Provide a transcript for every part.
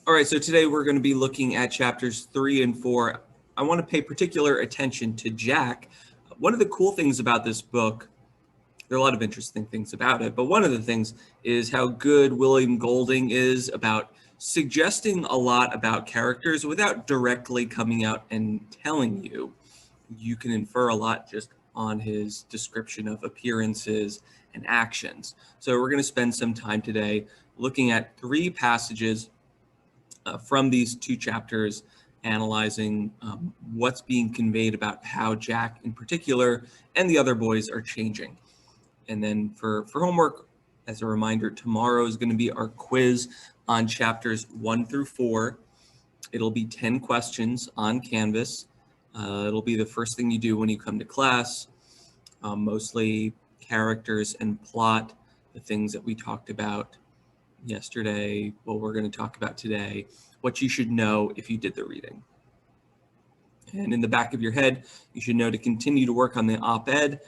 All right, so today we're going to be looking at chapters 3 and 4. I want to pay particular attention to Jack. One of the cool things about this book, there are a lot of interesting things about it, but one of the things is how good William Golding is about suggesting a lot about characters without directly coming out and telling you. You can infer a lot just on his description of appearances and actions. So we're going to spend some time today looking at 3 passages from these 2 chapters, analyzing what's being conveyed about how Jack in particular and the other boys are changing. And then for homework, as a reminder, tomorrow is going to be our quiz on chapters 1 through 4. It'll be 10 questions on Canvas. It'll be the first thing you do when you come to class, mostly characters and plot, the things that we talked about yesterday, what we're going to talk about today, what you should know if you did the reading. And in the back of your head, you should know to continue to work on the op-ed.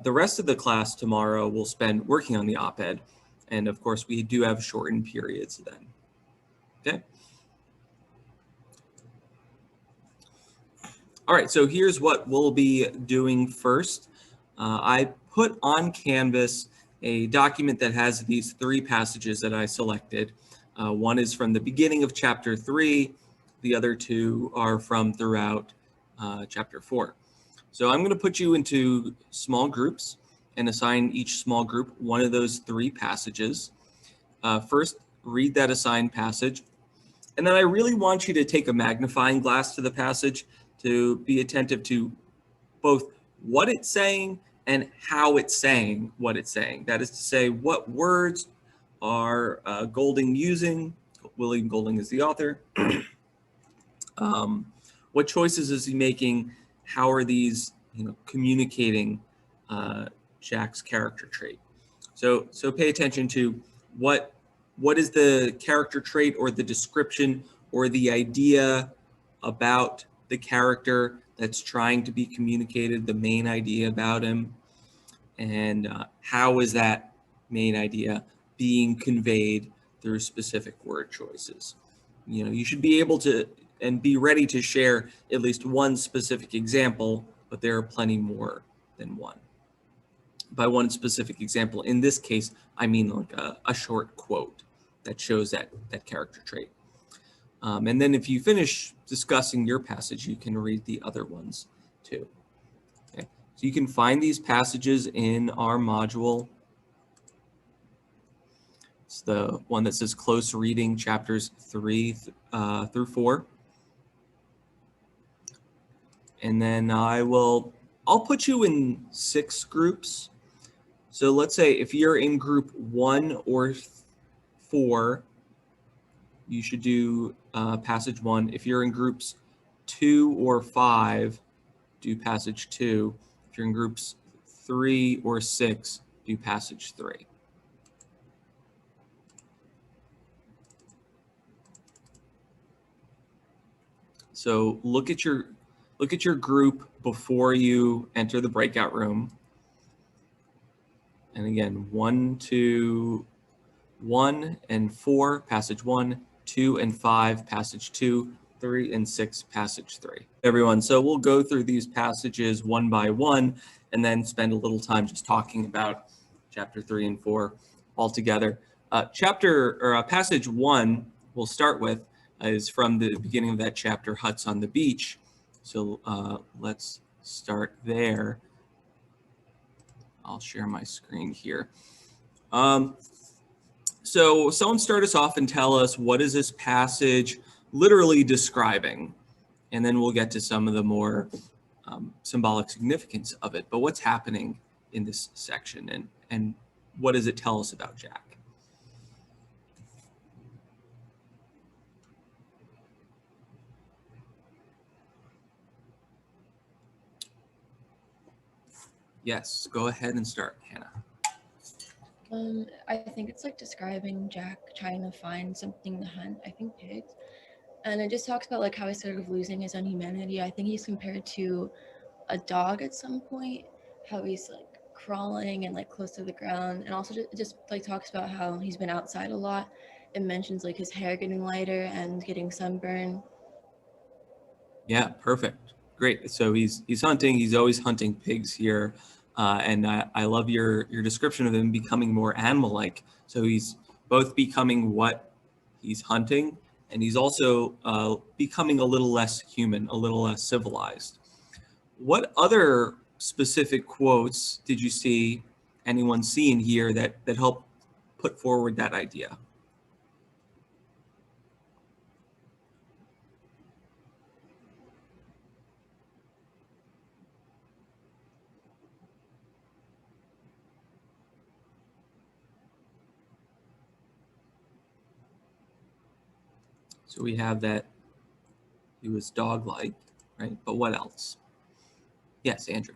The rest of the class tomorrow will spend working on the op-ed. And of course, we do have shortened periods then. Okay. All right, so here's what we'll be doing first. I put on Canvas a document that has these 3 passages that I selected. One is from the beginning of chapter 3. The other 2 are from throughout chapter 4. So I'm going to put you into small groups and assign each small group one of those 3 passages. First, read that assigned passage. And then I really want you to take a magnifying glass to the passage to be attentive to both what it's saying and how it's saying what it's saying. That is to say, what words are Golding using? William Golding is the author. What choices is he making? How are these, communicating Jack's character trait? So pay attention to what is the character trait or the description or the idea about the character that's trying to be communicated, the main idea about him, and how is that main idea being conveyed through specific word choices. You should be able to and be ready to share at least one specific example, but there are plenty more than one. By one specific example, in this case, I mean like a short quote that shows that character trait. And then if you finish discussing your passage, you can read the other ones too. Okay. So you can find these passages in our module. It's the one that says close reading, chapters 3 through 4. And then I'll put you in 6 groups. So let's say if you're in group 1 or 4, you should do passage 1. If you're in groups 2 or 5, do passage 2. If you're in groups 3 or 6, do passage 3. So look at your group before you enter the breakout room. And again, 1, 2, 1 and 4, passage 1, 2 and 5, passage 2, 3 and 6, passage 3. Everyone, so we'll go through these passages one by one and then spend a little time just talking about chapter 3 and 4 all together. Passage 1 we'll start with is from the beginning of that chapter, Huts on the Beach. So let's start there. I'll share my screen here. So someone start us off and tell us, what is this passage literally describing? And then we'll get to some of the more symbolic significance of it. But what's happening in this section, and what does it tell us about Jack? Yes, go ahead and start, Hannah. I think it's like describing Jack trying to find something to hunt, I think pigs. And it just talks about like how he's sort of losing his own humanity. I think he's compared to a dog at some point, how he's like crawling and like close to the ground. And also just like talks about how he's been outside a lot it mentions like his hair getting lighter and getting sunburn. Yeah, perfect. Great. So he's hunting. He's always hunting pigs here, and I love your description of him becoming more animal-like. So he's both becoming what he's hunting, and he's also becoming a little less human, a little less civilized. What other specific quotes did you see anyone see in here that helped put forward that idea? So we have that he was dog-like, right? But what else? Yes, Andrew.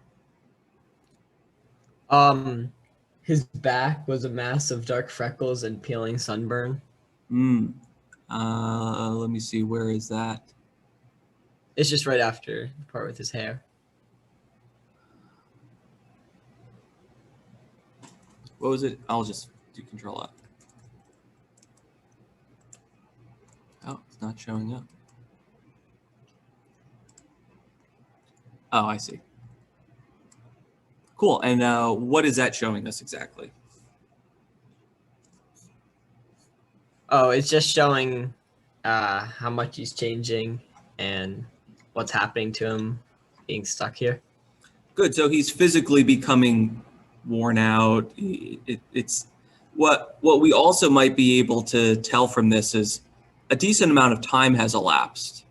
His back was a mass of dark freckles and peeling sunburn. Let me see. Where is that? It's just right after the part with his hair. What was it? I'll just do Control F. Oh, it's not showing up. Oh, I see. Cool. And what is that showing us exactly? Oh, it's just showing how much he's changing and what's happening to him being stuck here. Good. So he's physically becoming worn out. It's what we also might be able to tell from this is a decent amount of time has elapsed,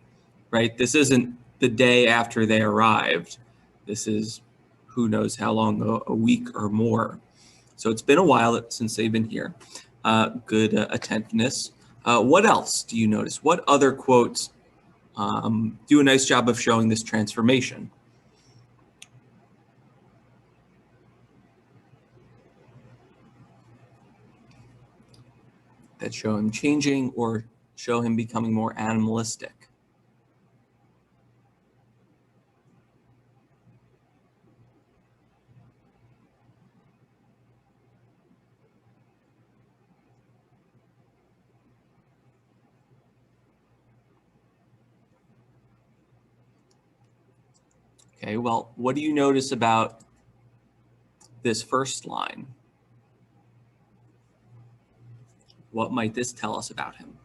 right? This isn't the day after they arrived. This is who knows how long, a week or more. So it's been a while since they've been here. Good attentiveness. What else do you notice? What other quotes do a nice job of showing this transformation? That show him changing or show him becoming more animalistic? Okay, well, what do you notice about this first line? What might this tell us about him?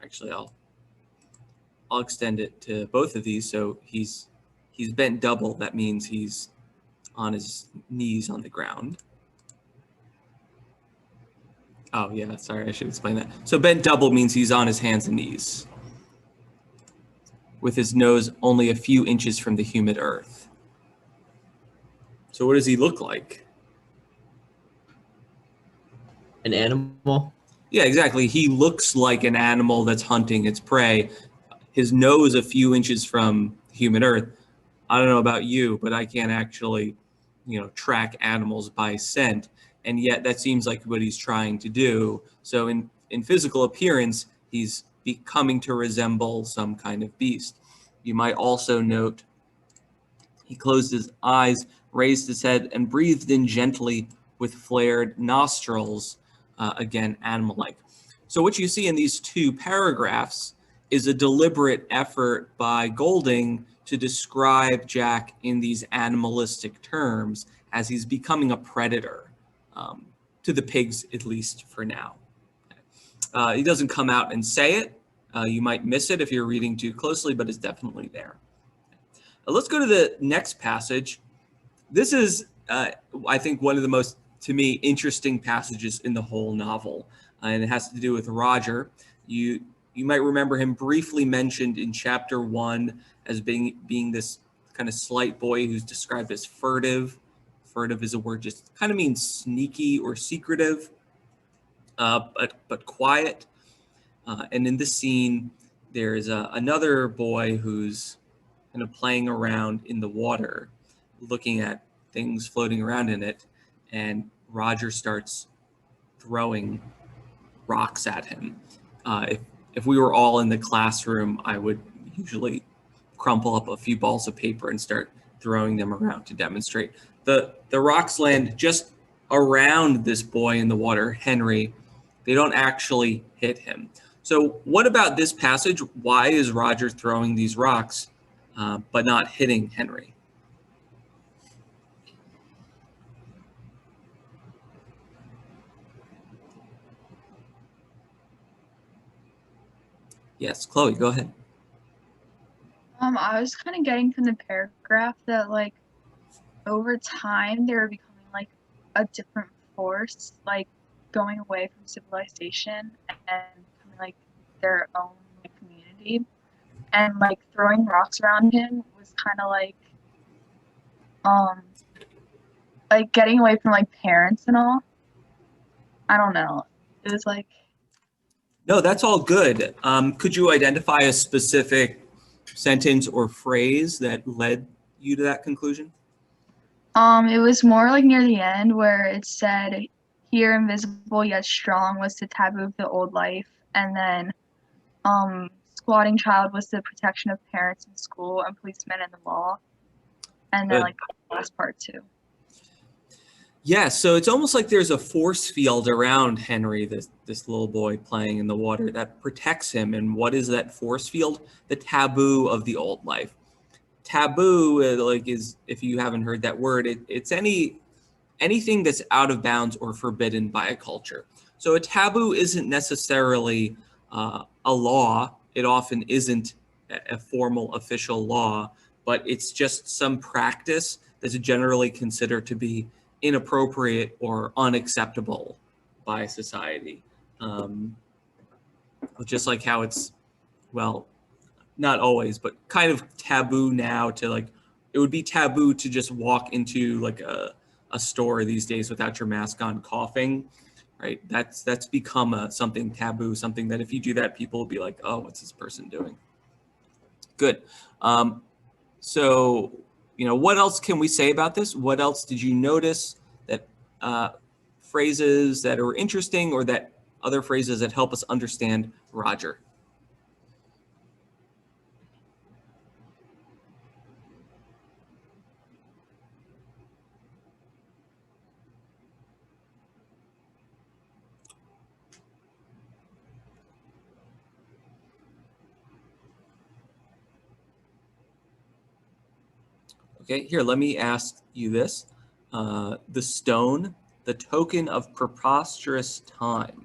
Actually, I'll extend it to both of these. So he's bent double. That means he's on his knees on the ground. Oh yeah, sorry, I should explain that. So bent double means he's on his hands and knees, with his nose only a few inches from the humid earth. So what does he look like? An animal? Yeah, exactly. He looks like an animal that's hunting its prey. His nose a few inches from human earth. I don't know about you, but I can't actually, track animals by scent. And yet that seems like what he's trying to do. So in physical appearance, he's becoming to resemble some kind of beast. You might also note he closed his eyes, raised his head, and breathed in gently with flared nostrils, again, animal-like. So what you see in these two paragraphs is a deliberate effort by Golding to describe Jack in these animalistic terms as he's becoming a predator, to the pigs, at least for now. He doesn't come out and say it. You might miss it if you're reading too closely, but it's definitely there. Let's go to the next passage. This is, I think, one of the most, to me, interesting passages in the whole novel, and it has to do with Roger. You might remember him briefly mentioned in chapter 1 as being this kind of slight boy who's described as furtive. Furtive is a word just kind of means sneaky or secretive, but quiet. And in this scene, there's another boy who's kind of playing around in the water, looking at things floating around in it, and Roger starts throwing rocks at him. If we were all in the classroom, I would usually crumple up a few balls of paper and start throwing them around to demonstrate. The rocks land just around this boy in the water, Henry. They don't actually hit him. So what about this passage? Why is Roger throwing these rocks but not hitting Henry? Yes, Chloe, go ahead. I was kind of getting from the paragraph that like over time they were becoming like a different force, like going away from civilization and becoming like their own like community. And like throwing rocks around him was kind of like getting away from like parents and all. I don't know. It was like No, that's all good. Could you identify a specific sentence or phrase that led you to that conclusion? it was more like near the end where it said, "Here, invisible yet strong, was the taboo of the old life," and then squatting child was the protection of parents in school and policemen and the law, and then Good. like the last part too. Yeah, so it's almost like there's a force field around Henry, this little boy playing in the water, that protects him. And what is that force field? The taboo of the old life. Taboo, like, is, if you haven't heard that word, it's anything that's out of bounds or forbidden by a culture. So a taboo isn't necessarily a law. It often isn't a formal official law, but it's just some practice that's generally considered to be inappropriate or unacceptable by society. Just like how it's, well, not always, but kind of taboo now to like, it would be taboo to just walk into like a store these days without your mask on coughing, right? That's become something taboo, something that if you do that, people will be like, oh, what's this person doing? Good. So, what else can we say about this? What else did you notice that phrases that are interesting, or that other phrases that help us understand Roger? Okay, here, let me ask you this. The stone, the token of preposterous time.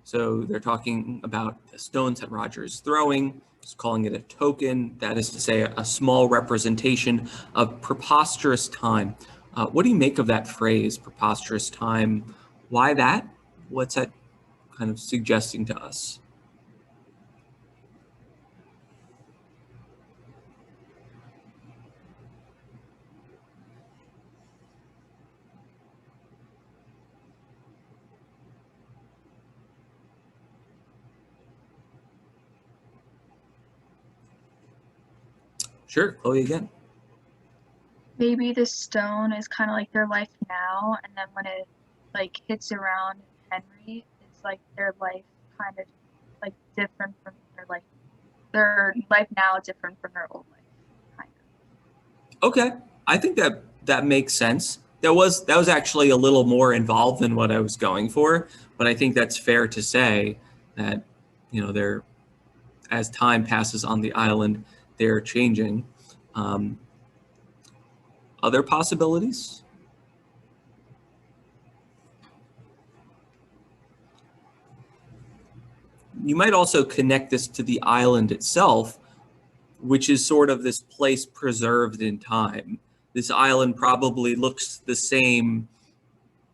So they're talking about the stones that Roger is throwing, just calling it a token. That is to say, a small representation of preposterous time. What do you make of that phrase, preposterous time? Why that? What's that kind of suggesting to us? Sure, Chloe again. Maybe the stone is kind of like their life now, and then when it like hits around Henry, it's like their life kind of like different from their life now different from their old life, kind of. Okay, I think that makes sense. That was actually a little more involved than what I was going for, but I think that's fair to say that they're, as time passes on the island, they're changing. Other possibilities? You might also connect this to the island itself, which is sort of this place preserved in time. This island probably looks the same,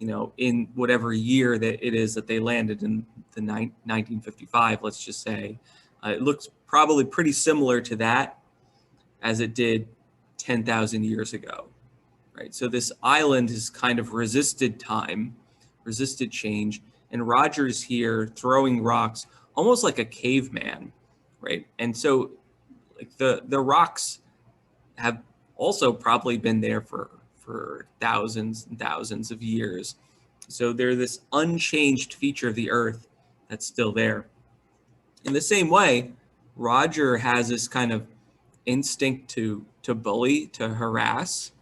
in whatever year that it is that they landed in the 1955, let's just say. It looks probably pretty similar to that as it did 10,000 years ago, right? So this island has kind of resisted time, resisted change, and Roger's here throwing rocks almost like a caveman, right? And so like the rocks have also probably been there for thousands and thousands of years. So they're this unchanged feature of the earth that's still there. In the same way, Roger has this kind of instinct to bully, to harass,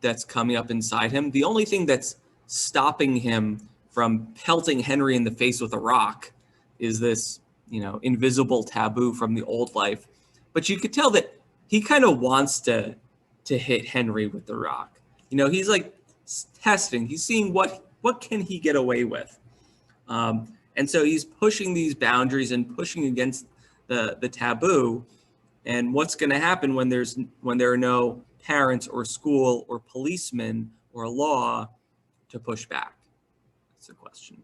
that's coming up inside him. The only thing that's stopping him from pelting Henry in the face with a rock is this, invisible taboo from the old life. But you could tell that he kind of wants to hit Henry with the rock. He's like testing. He's seeing what can he get away with. And so he's pushing these boundaries and pushing against the taboo. And what's going to happen when there are no parents or school or policemen or law to push back? That's the question.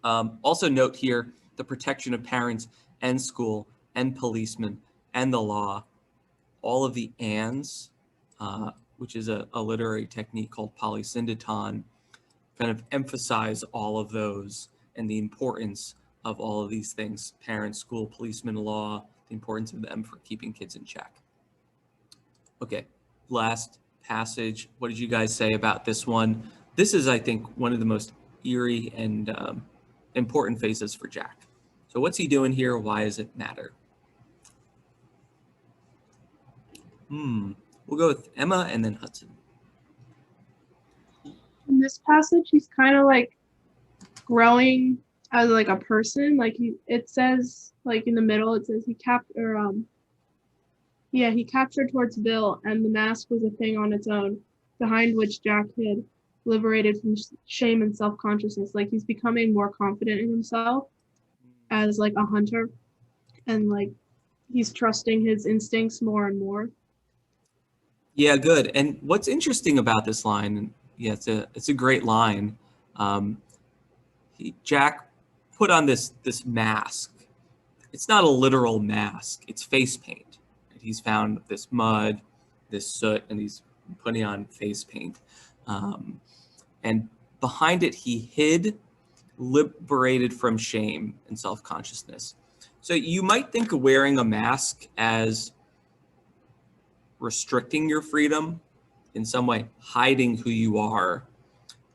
Also note here the protection of parents and school and policemen and the law, all of the ands, which is a literary technique called polysyndeton, kind of emphasize all of those and the importance of all of these things: parents, school, policemen, law, the importance of them for keeping kids in check. Okay, last passage. What did you guys say about this one? This is, I think, one of the most eerie and important phases for Jack. So what's he doing here? Why does it matter? We'll go with Emma and then Hudson. In this passage, he's kind of like growing as like a person. Like it says, like in the middle, it says he captured towards Bill, and the mask was a thing on its own, behind which Jack hid, liberated from shame and self-consciousness. Like he's becoming more confident in himself as like a hunter, and like he's trusting his instincts more and more. Yeah, good. And what's interesting about this line, and yeah, it's a great line. Jack put on this mask. It's not a literal mask. It's face paint. He's found this mud, this soot, and he's putting on face paint. And behind it, he hid, liberated from shame and self-consciousness. So you might think of wearing a mask as restricting your freedom, in some way hiding who you are.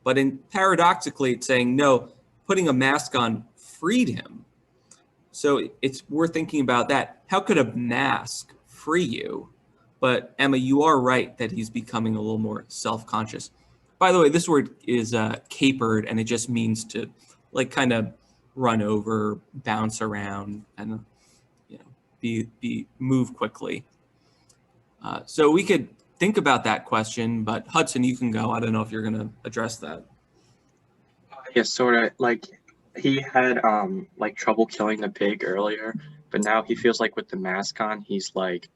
But paradoxically, it's saying, no, putting a mask on freed him. So we're thinking about that. How could a mask free you? But Emma, you are right that he's becoming a little more self-conscious. By the way, this word is capered, and it just means to like kind of run over, bounce around, and be move quickly. So we could think about that question, but Hudson, you can go. I don't know if you're going to address that. Yeah, sort of. Like he had like trouble killing the pig earlier, but now he feels like with the mask on, he's like,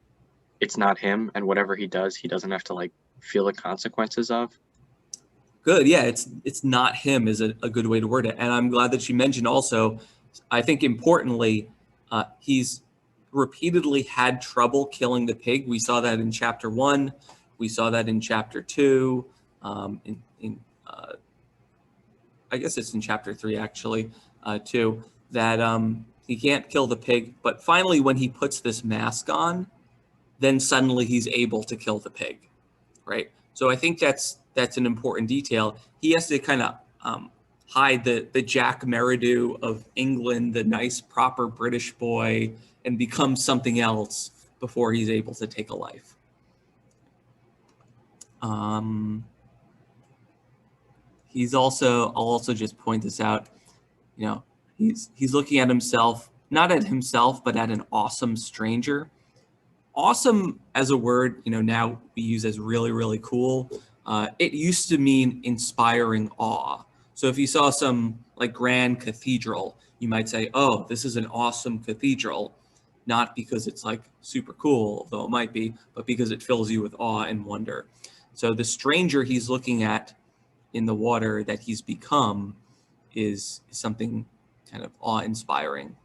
it's not him, and whatever he does, he doesn't have to like feel the consequences of. Good. Yeah, it's not him is a good way to word it. And I'm glad that you mentioned also, I think importantly, he's repeatedly had trouble killing the pig. We saw that in chapter 1. We saw that in chapter 2. I guess it's in chapter 3 actually, too, that he can't kill the pig. But finally, when he puts this mask on, then suddenly he's able to kill the pig, right? So I think that's an important detail. He has to kind of hide the Jack Meridew of England, the nice, proper British boy, and become something else before he's able to take a life. He's also, I'll also just point this out, he's looking at himself, not at himself, but at an awesome stranger. Awesome as a word, now we use as really, really cool. It used to mean inspiring awe. So if you saw some like grand cathedral, you might say, oh, this is an awesome cathedral, not because it's like super cool, though it might be, but because it fills you with awe and wonder. So the stranger he's looking at in the water that he's become is something kind of awe-inspiring.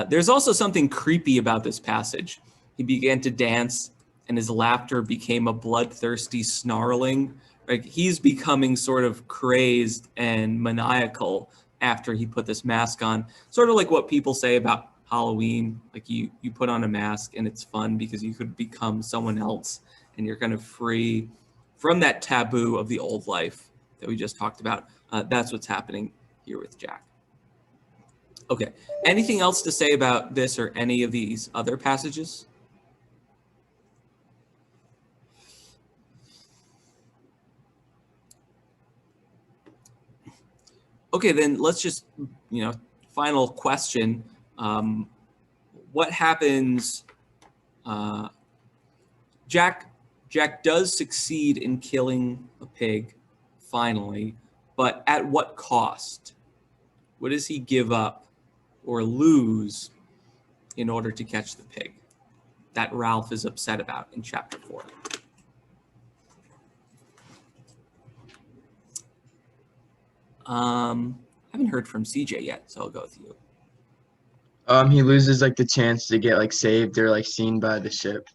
There's also something creepy about this passage. He began to dance, and his laughter became a bloodthirsty snarling. Like he's becoming sort of crazed and maniacal after he put this mask on. Sort of like what people say about Halloween. Like you put on a mask and it's fun because you could become someone else, and you're kind of free from that taboo of the old life that we just talked about. That's what's happening here with Jack. Okay. Anything else to say about this or any of these other passages? Okay, then let's just, final question. What happens? Jack does succeed in killing a pig finally, but at what cost? What does he give up or lose in order to catch the pig that Ralph is upset about in chapter 4? I haven't heard from CJ yet, so I'll go with you. He loses like the chance to get like saved or like seen by the ship.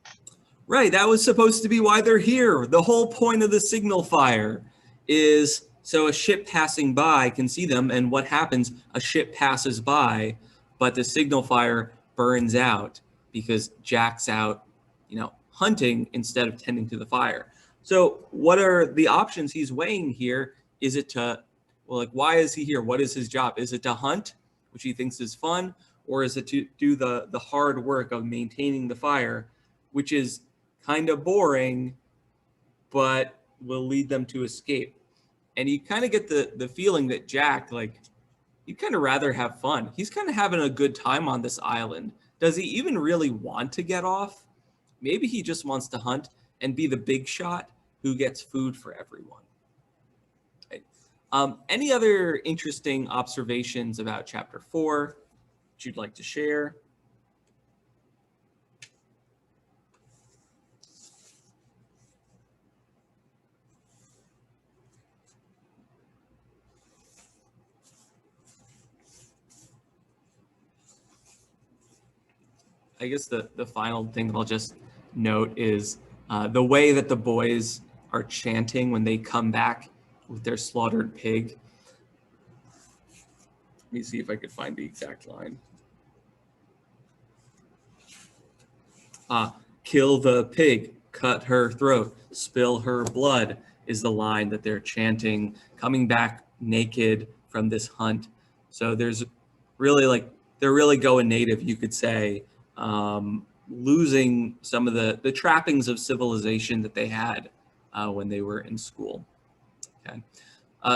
Right, that was supposed to be why they're here. The whole point of the signal fire is so a ship passing by can see them, and what happens? A ship passes by, but the signal fire burns out because Jack's out, hunting instead of tending to the fire. So what are the options he's weighing here? Is it to, why is he here? What is his job? Is it to hunt, which he thinks is fun, or is it to do the hard work of maintaining the fire, which is kind of boring, but will lead them to escape? And you kind of get the feeling that Jack, he'd kind of rather have fun. He's kind of having a good time on this island. Does he even really want to get off? Maybe he just wants to hunt and be the big shot who gets food for everyone. Right. Any other interesting observations about chapter 4 that you'd like to share? I guess the final thing I'll just note is the way that the boys are chanting when they come back with their slaughtered pig. Let me see if I could find the exact line. Kill the pig, cut her throat, spill her blood is the line that they're chanting, coming back naked from this hunt. So there's really they're really going native, you could say, losing some of the trappings of civilization that they had when they were in school. Okay.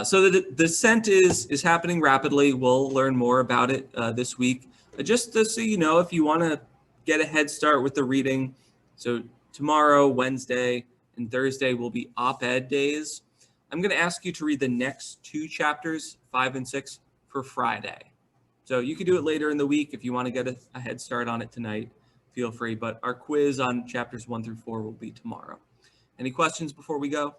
So the descent is happening rapidly. We'll learn more about it this week. Just so you know, if you want to get a head start with the reading, so tomorrow, Wednesday, and Thursday will be op-ed days. I'm going to ask you to read the next 2 chapters, 5 and 6, for Friday. So you can do it later in the week if you want to get a head start on it tonight. Feel free, but our quiz on chapters 1 through 4 will be tomorrow. Any questions before we go?